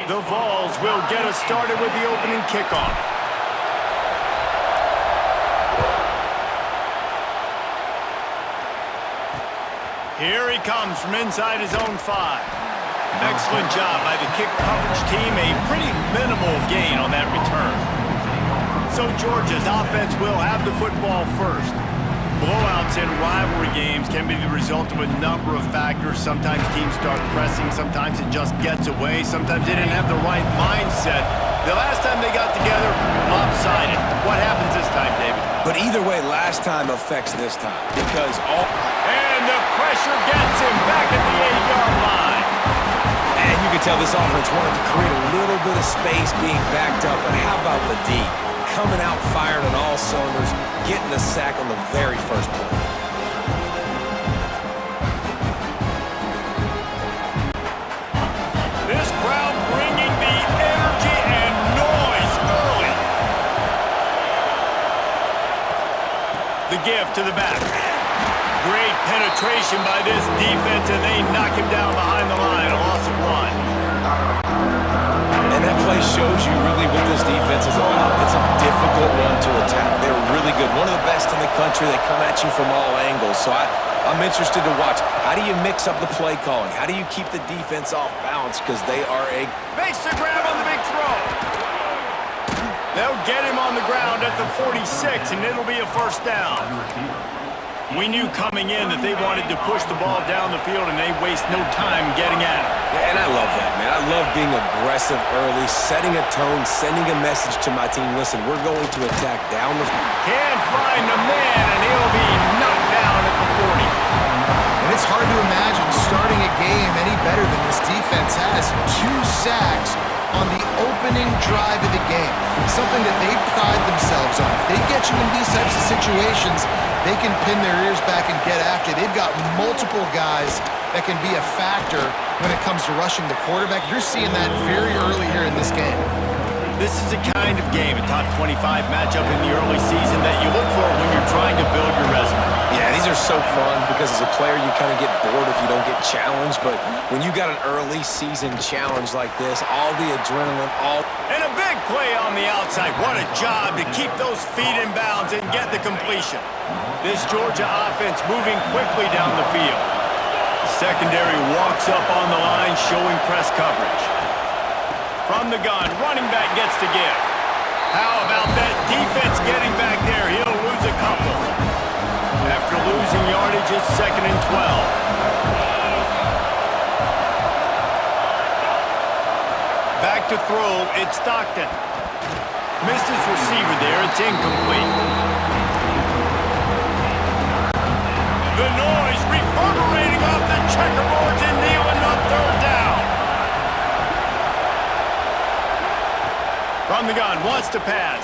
The Vols will get us started with the opening kickoff. Here he comes from inside his own 5. Excellent job by the kick coverage team. A pretty minimal gain on that return. So Georgia's offense will have the football first. Blowouts in rivalry games can be the result of a number of factors. Sometimes teams start pressing. Sometimes it just gets away. Sometimes they didn't have the right mindset. The last time they got together, lopsided. What happens this time, David? But either way, last time affects this time because all... And the pressure gets him back at the 8-yard line. And you can tell this offense wanted to create a little bit of space being backed up. But how about the D? Coming out fired on all cylinders, getting the sack on the very first play. This crowd bringing the energy and noise early. The give to the back. Great penetration by this defense, and they knock him down behind the line. A loss of 1. And that play shows you really what this defense is about. It's a difficult one to attack. They're really good. One of the best in the country. They come at you from all angles. So I'm interested to watch. How do you mix up the play calling? How do you keep the defense off balance? Because they are a... Makes the grab on the big throw. They'll get him on the ground at the 46, and it'll be a first down. We knew coming in that they wanted to push the ball down the field, and they waste no time getting at it. Yeah, and I love that, man. I love being aggressive early, setting a tone, sending a message to my team. Listen, we're going to attack down the... Can't find the man, and he'll be knocked down at the 40. And it's hard to imagine starting a game any better than this defense has. 2 sacks on the opening drive of the game. Something that they pride themselves on. If they get you in these types of situations, they can pin their ears back and get after. They've got multiple guys that can be a factor when it comes to rushing the quarterback. You're seeing that very early here in this game. This is the kind of game, a top 25 matchup in the early season that you look for when you're trying to build your resume. Yeah, these are so fun because as a player you kind of get bored if you don't get challenged, but when you got an early season challenge like this, all the adrenaline, And a big play on the outside. What a job to keep those feet in bounds and get the completion. This Georgia offense moving quickly down the field. The secondary walks up on the line showing press coverage. From the gun, running back gets to give. How about that defense getting back there? He'll lose a couple. After losing yardage, it's 2nd and 12. Back to throw, it's Stockton. Missed his receiver there, it's incomplete. The noise reverberating off the checkerboards and kneeling on 3rd down. From the gun, wants to pass.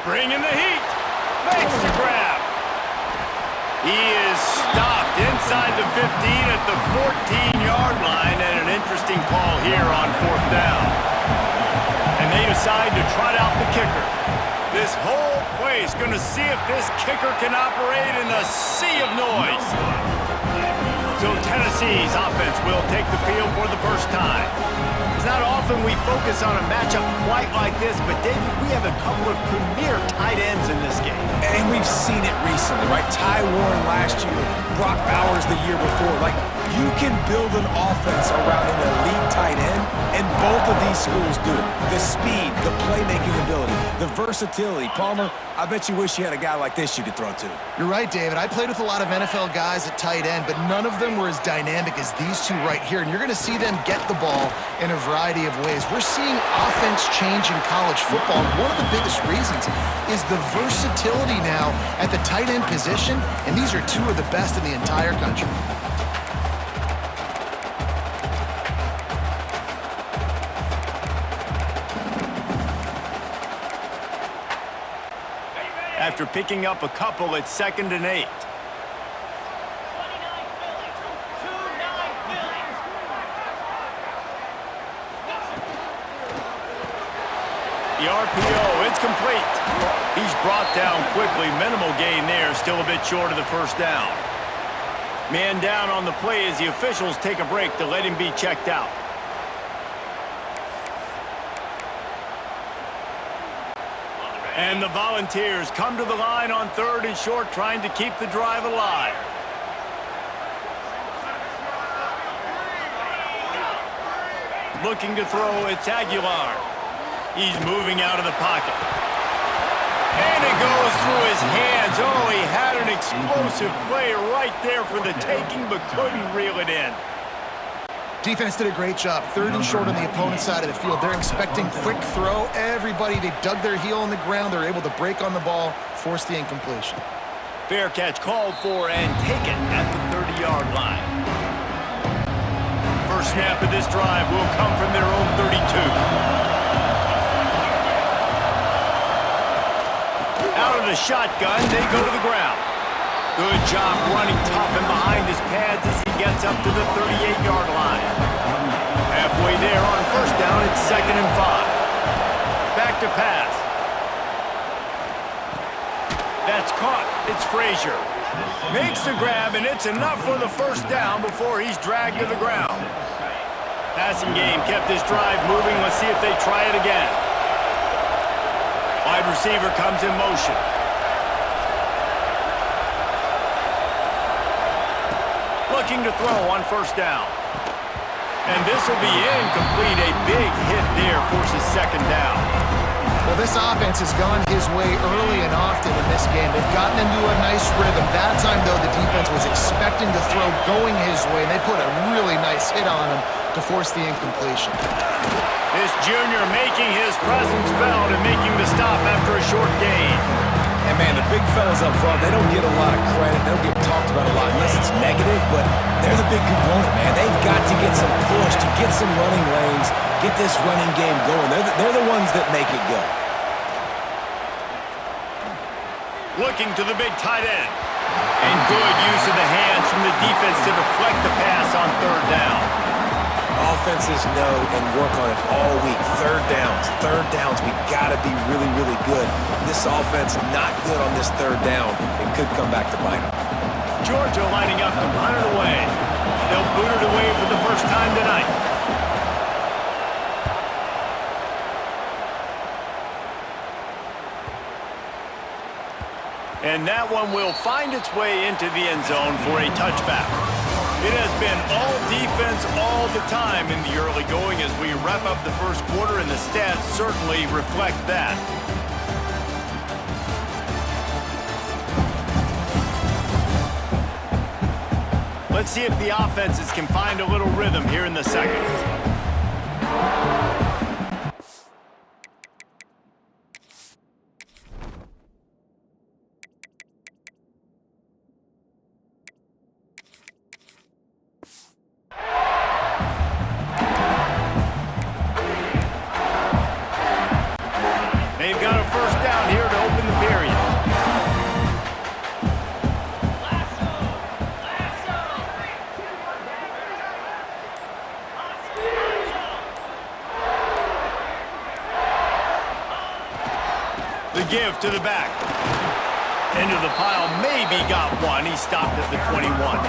Bringing the heat. Makes the grab. He is stopped inside the 15 at the 14-yard line, and an interesting call here on 4th down. And they decide to trot out the kicker. This whole place going to see if this kicker can operate in a sea of noise. So Tennessee's offense will take the field for the first time. It's not often we focus on a matchup quite like this, but David, we have a couple of premier tight ends in this game. and we've seen it recently, right? Ty Warren last year, Brock Bowers the year before. Like, you can build an offense around an elite tight end, and both of these schools do it. The speed, the playmaking ability, the versatility. Palmer, I bet you wish you had a guy like this you could throw to. You're right, David. I played with a lot of NFL guys at tight end, but none of them were as dynamic as these two right here. And you're going to see them get the ball in a variety of ways. We're seeing offense change in college football. And one of the biggest reasons is the versatility now at the tight end position. And these are two of the best in the entire country. After picking up a couple, it's 2nd and 8. The RPO, it's complete. He's brought down quickly. Minimal gain there, still a bit short of the first down. Man down on the play as the officials take a break to let him be checked out. And the Volunteers come to the line on 3rd and short, trying to keep the drive alive. Looking to throw, it's Aguilar. He's moving out of the pocket. And it goes through his hands. Oh, he had an explosive play right there for the taking, but couldn't reel it in. Defense did a great job. 3rd and short on the opponent's side of the field. They're expecting quick throw. Everybody, they dug their heel on the ground. They're able to break on the ball, force the incompletion. Fair catch called for and taken at the 30-yard line. First snap of this drive will come from their own 32. Out of the shotgun, they go to the ground. Good job running tough and behind his pads as he gets up to the 38-yard line. Halfway there on first down, it's 2nd and 5. Back to pass. That's caught. It's Frazier. Makes the grab, and it's enough for the first down before he's dragged to the ground. Passing game kept this drive moving. Let's see if they try it again. Wide receiver comes in motion. Looking to throw on first down. And this will be incomplete. A big hit there forces 2nd down. Well, this offense has gone his way early and often in this game. They've gotten into a nice rhythm. That time, though, the defense was expecting to throw going his way, and they put a really nice hit on him to force the incompletion. This junior making his presence felt and making the stop after a short gain. And, man, the big fellas up front, they don't get a lot of credit. They don't get talked about a lot unless it's negative, but they're the big component, man. They've got to get some push, to get some running lanes, get this running game going. They're the ones that make it go. Looking to the big tight end. And good use of the hands from the defense to deflect the pass on 3rd down. Offenses know and work on it all week. 3rd downs, we gotta be really, really good. This offense not good on this 3rd down. It could come back to bite them. Georgia lining up to punt it away. They'll boot it away for the first time tonight. And that one will find its way into the end zone for a touchback. It has been all defense all the time in the early going as we wrap up the first quarter, and the stats certainly reflect that. Let's see if the offenses can find a little rhythm here in the second. They've got a first down here to open the period. The give to the back. Into the pile, maybe got one. He stopped at the 21.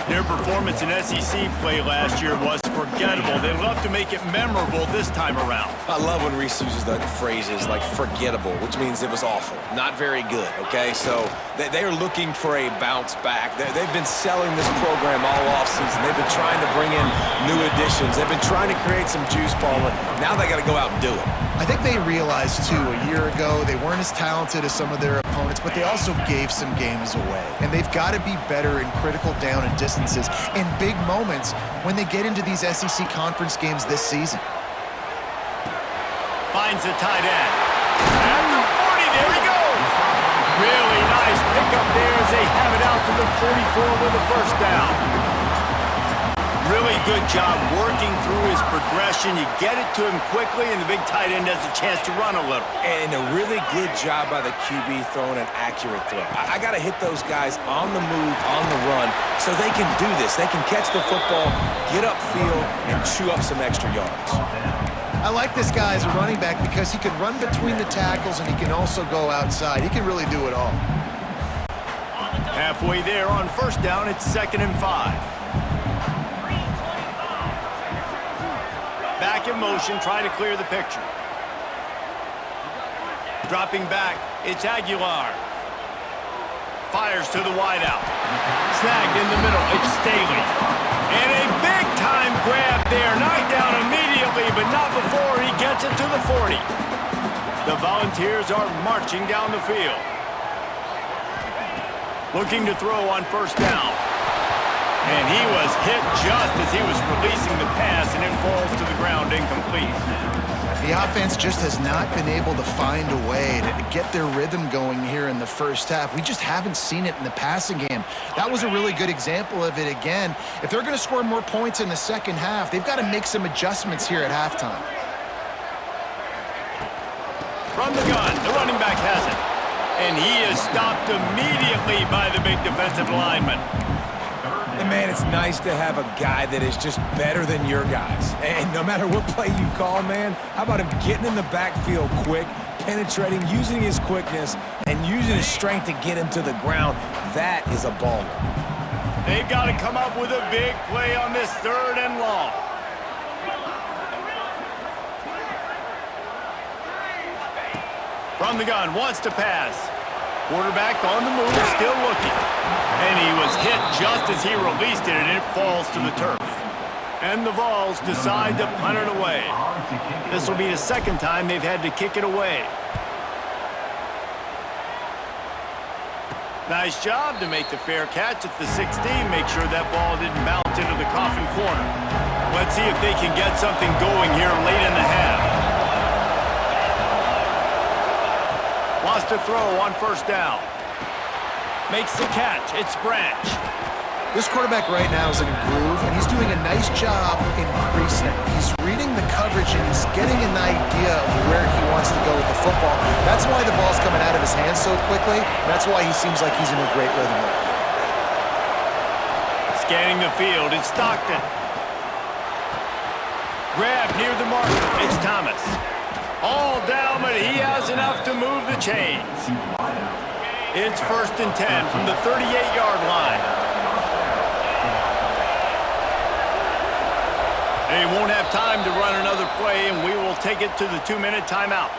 Their performance in SEC play last year was forgettable. They'd love to make it memorable this time around. I love when Reese uses the phrases like forgettable, which means it was awful, not very good, okay? So they are looking for a bounce back. They've been selling this program all offseason. They've been trying to bring in new additions. They've been trying to create some juice, Palmer. Now they got to go out and do it. I think they realized, too, a year ago they weren't as talented as some of their opponents, but they also gave some games away. And they've got to be better in critical down and distances in big moments when they get into these SEC conference games this season. Finds the tight end. At the 40, there he goes. Really nice pickup there as they have it out to the 44 with a first down. Really good job working through his progression. You get it to him quickly, and the big tight end has a chance to run a little. And a really good job by the QB throwing an accurate throw. I got to hit those guys on the move, on the run, so they can do this. They can catch the football, get upfield, and chew up some extra yards. I like this guy as a running back because he can run between the tackles and he can also go outside. He can really do it all. Halfway there on first down, it's 2nd and 5. Back in motion, try to clear the picture. Dropping back, it's Aguilar. Fires to the wideout. Snagged in the middle, it's Staley. And a big-time grab there. Knocked down immediately, but not before he gets it to the 40. The Volunteers are marching down the field. Looking to throw on first down. And he was hit just as he was releasing the pass, and it falls to the ground incomplete. The offense just has not been able to find a way to get their rhythm going here in the first half. We just haven't seen it in the passing game. That was a really good example of it again. If they're going to score more points in the second half, they've got to make some adjustments here at halftime. From the gun, the running back has it. And he is stopped immediately by the big defensive lineman. And man, it's nice to have a guy that is just better than your guys. And no matter what play you call, man, how about him getting in the backfield quick, penetrating, using his quickness, and using his strength to get him to the ground? That is a baller. They've got to come up with a big play on this 3rd and long. From the gun, wants to pass. Quarterback on the move, still looking. And he was hit just as he released it, and it falls to the turf. And the Vols decide to punt it away. This will be the second time they've had to kick it away. Nice job to make the fair catch at the 16. Make sure that ball didn't bounce into the coffin corner. Let's see if they can get something going here late in the half. Wants to throw on first down. Makes the catch. It's Branch. This quarterback right now is in a groove, and he's doing a nice job increasing. He's reading the coverage, and he's getting an idea of where he wants to go with the football. That's why the ball's coming out of his hands so quickly. That's why he seems like he's in a great rhythm. Scanning the field, it's Stockton. Grab near the marker. It's Thomas. All down, but he has enough to move the chains. It's 1st and 10 from the 38-yard line. They won't have time to run another play, and we will take it to the 2-minute timeout.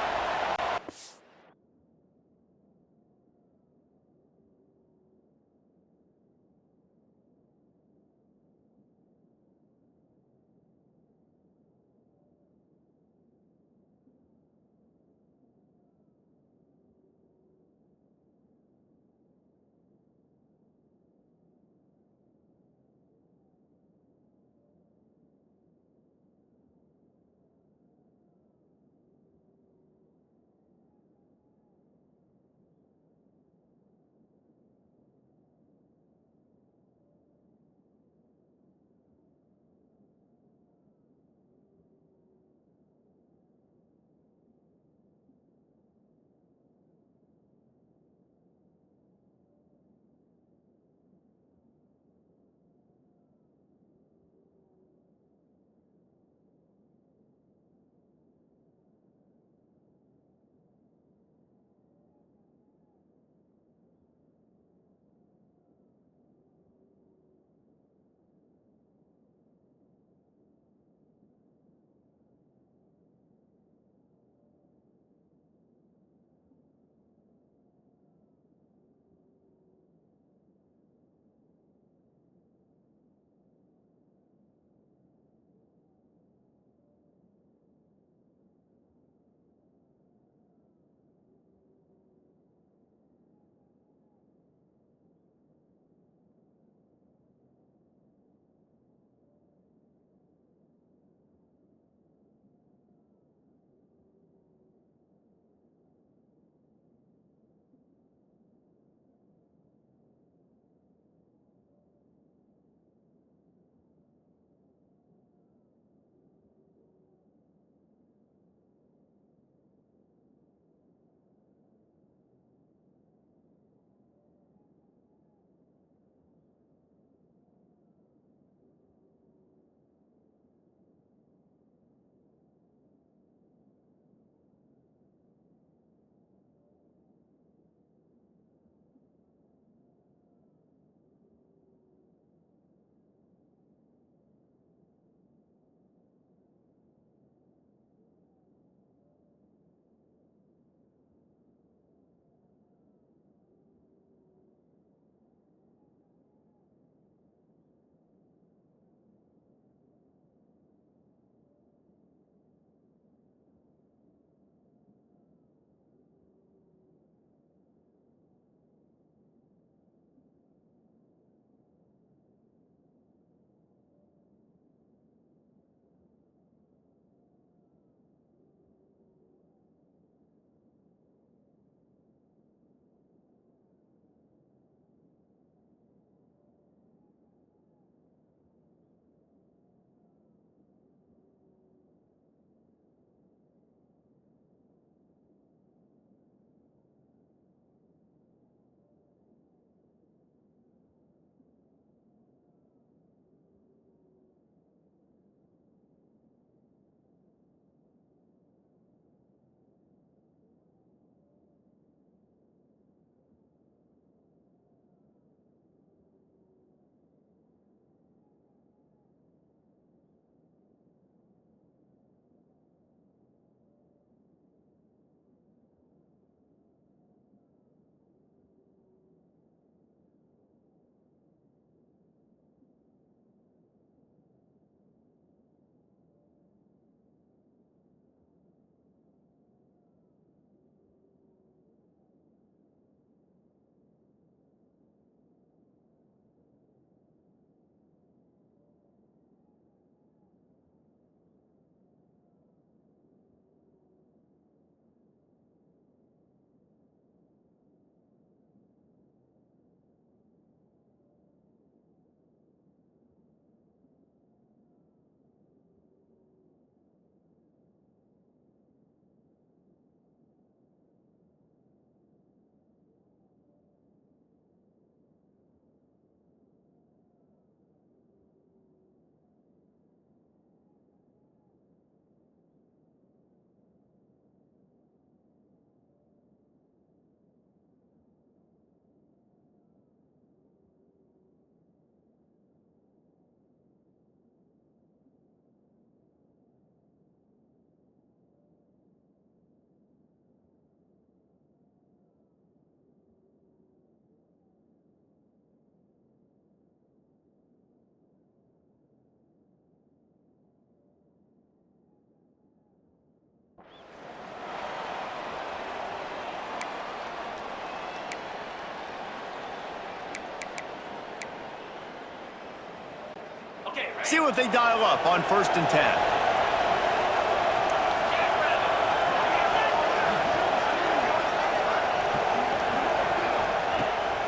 See what they dial up on 1st and 10.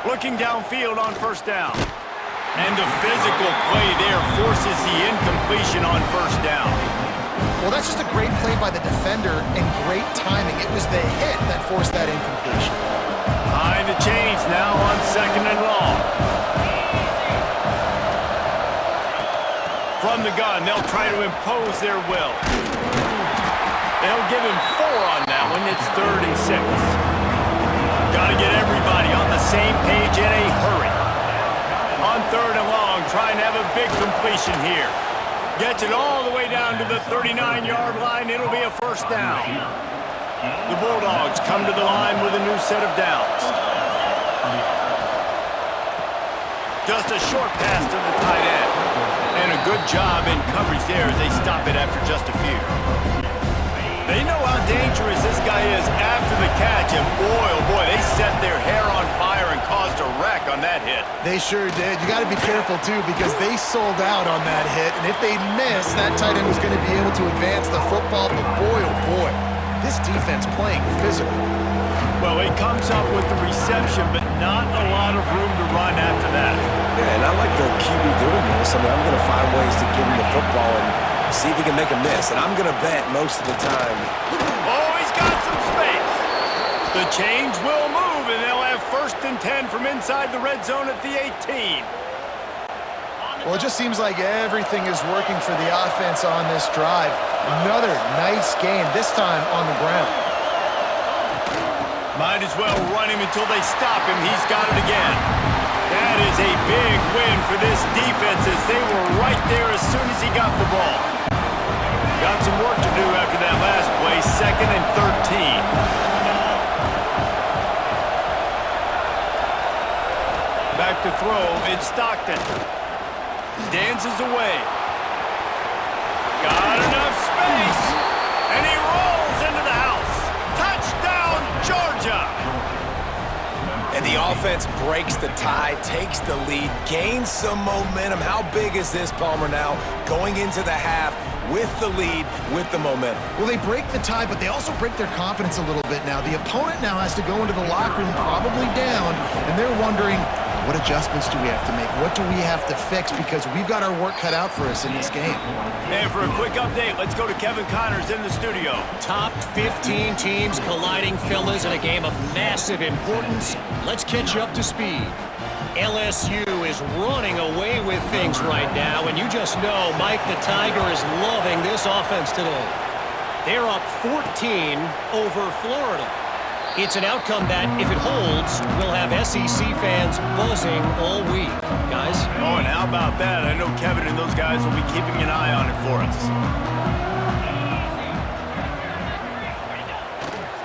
Looking downfield on 1st down. And the physical play there forces the incompletion on 1st down. Well, that's just a great play by the defender and great timing. It was the hit that forced that incompletion. Behind the chains now on 2nd and long. From the gun, they'll try to impose their will. They'll give him 4 on that one. It's 3rd and 6. Got to get everybody on the same page in a hurry. On 3rd and long, trying to have a big completion here. Gets it all the way down to the 39-yard line. It'll be a 1st down. The Bulldogs come to the line with a new set of downs. Just a short pass to the tight end. And a good job in coverage there as they stop it after just a few. They know how dangerous this guy is after the catch, and boy, oh boy, they set their hair on fire and caused a wreck on that hit. They sure did. You got to be careful, too, because they sold out on that hit, and if they miss, that tight end was going to be able to advance the football, but boy, oh boy, this defense playing physical. Well, he comes up with the reception, but not a lot of room to run after that. Yeah, and I like the QB doing this. I mean, I'm going to find ways to give him the football and see if he can make a miss. And I'm going to bet most of the time. Oh, he's got some space. The chains will move, and they'll have 1st and 10 from inside the red zone at the 18. Well, it just seems like everything is working for the offense on this drive. Another nice game, this time on the ground. Might as well run him until they stop him. He's got it again. That is a big win for this defense as they were right there as soon as he got the ball. Got some work to do after that last play, 2nd and 13. Back to throw, it's Stockton. Dances away. Got enough space, and he rolls into the house. Touchdown, Georgia! And the offense breaks the tie, takes the lead, gains some momentum. How big is this, Palmer, now going into the half with the lead, with the momentum? Well, they break the tie, but they also break their confidence a little bit now. The opponent now has to go into the locker room probably down, and they're wondering, what adjustments do we have to make? What do we have to fix? Because we've got our work cut out for us in this game. And for a quick update, let's go to Kevin Connors in the studio. Top 15 teams colliding, fellas, in a game of massive importance. Let's catch you up to speed. LSU is running away with things right now, and you just know Mike the Tiger is loving this offense today. They're up 14 over Florida. It's an outcome that, if it holds, will have SEC fans buzzing all week. Guys? Oh, and how about that? I know Kevin and those guys will be keeping an eye on it for us.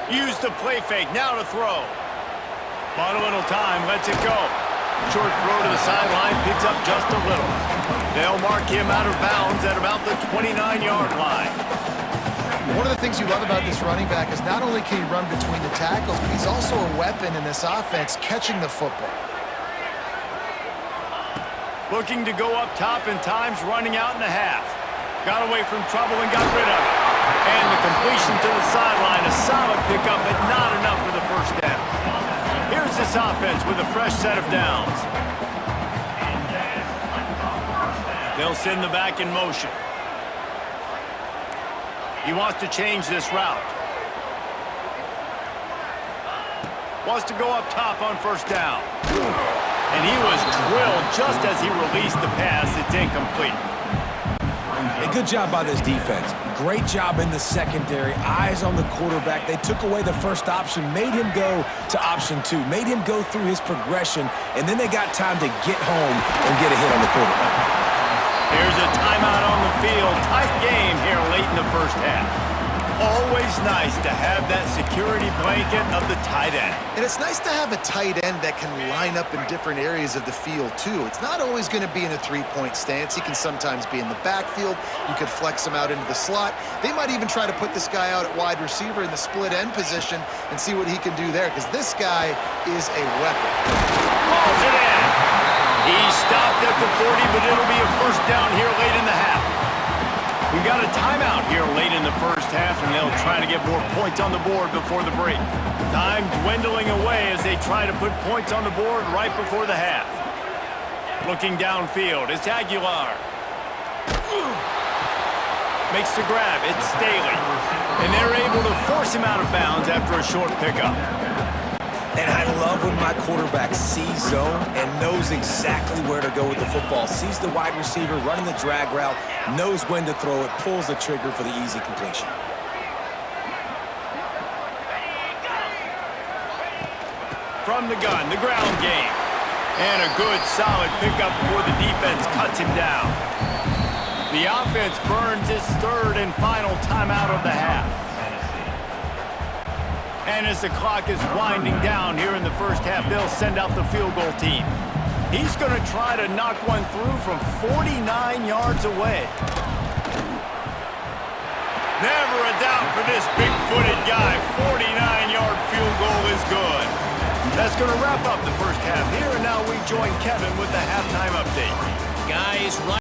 Use the play fake, now to throw. Bought a little time, lets it go. Short throw to the sideline, picks up just a little. They'll mark him out of bounds at about the 29-yard line. One of the things you love about this running back is not only can he run between the tackles, but he's also a weapon in this offense catching the football. Looking to go up top and times running out in the half. Got away from trouble and got rid of it. And the completion to the sideline, a solid pickup, but not enough for the 1st down. Here's this offense with a fresh set of downs. They'll send the back in motion. He wants to change this route. Wants to go up top on 1st down. And he was drilled just as he released the pass. It's incomplete. A good job by this defense. Great job in the secondary. Eyes on the quarterback. They took away the first option, made him go to option 2, made him go through his progression, and then they got time to get home and get a hit on the quarterback. Here's a timeout on the field. Tight game here late in the 1st half. Always nice to have that security blanket of the tight end. And it's nice to have a tight end that can line up in different areas of the field, too. It's not always going to be in a three-point stance. He can sometimes be in the backfield. You could flex him out into the slot. They might even try to put this guy out at wide receiver in the split end position and see what he can do there, because this guy is a weapon. Calls it in. He stopped at the 40, but it'll be a first down here late in the half. We got a timeout here late in the first half, and they'll try to get more points on the board before the break. Time dwindling away as they try to put points on the board right before the half. Looking downfield, it's Aguilar. Makes the grab, it's Staley. And they're able to force him out of bounds after a short pickup. And I love when my quarterback sees zone and knows exactly where to go with the football. Sees the wide receiver running the drag route, knows when to throw it, pulls the trigger for the easy completion. From the gun, the ground game. And a good, solid pickup before the defense cuts him down. The offense burns its third and final timeout of the half. And as the clock is winding down here in the first half, they'll send out the field goal team. He's going to try to knock one through from 49 yards away. Never a doubt for this big-footed guy. 49-yard field goal is good. That's going to wrap up the first half here, and now we join Kevin with the halftime update. Guys, right